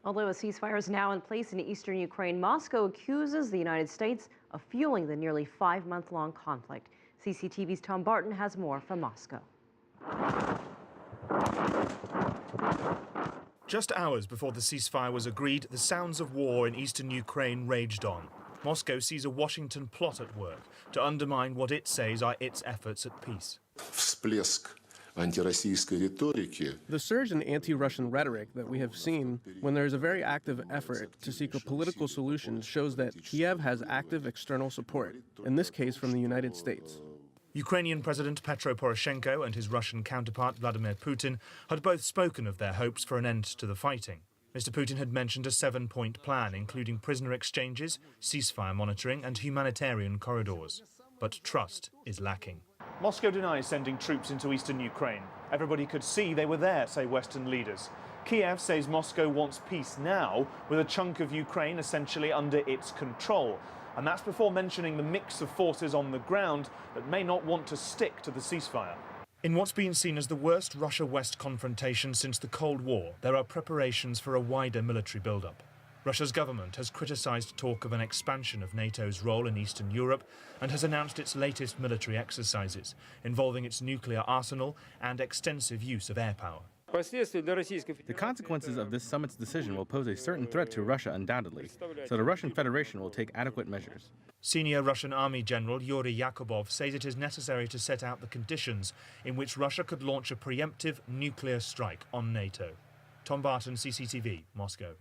Although a ceasefire is now in place in eastern Ukraine, Moscow accuses the United States of fueling the nearly 5-month-long conflict. CCTV's Tom Barton has more from Moscow. Just hours before the ceasefire was agreed, the sounds of war in eastern Ukraine raged on. Moscow sees a Washington plot at work to undermine what it says are its efforts at peace. The surge in anti-Russian rhetoric that we have seen when there is a very active effort to seek a political solution shows that Kiev has active external support, in this case from the United States. Ukrainian President Petro Poroshenko and his Russian counterpart Vladimir Putin had both spoken of their hopes for an end to the fighting. Mr. Putin had mentioned a 7-point plan, including prisoner exchanges, ceasefire monitoring and humanitarian corridors. But trust is lacking. Moscow denies sending troops into eastern Ukraine. Everybody could see they were there, say Western leaders. Kiev says Moscow wants peace now, with a chunk of Ukraine essentially under its control. And that's before mentioning the mix of forces on the ground that may not want to stick to the ceasefire. In what's been seen as the worst Russia-West confrontation since the Cold War, there are preparations for a wider military build-up. Russia's government has criticised talk of an expansion of NATO's role in Eastern Europe and has announced its latest military exercises, involving its nuclear arsenal and extensive use of air power. The consequences of this summit's decision will pose a certain threat to Russia undoubtedly, so the Russian Federation will take adequate measures. Senior Russian Army General Yuri Yakubov says it is necessary to set out the conditions in which Russia could launch a preemptive nuclear strike on NATO. Tom Barton, CCTV, Moscow.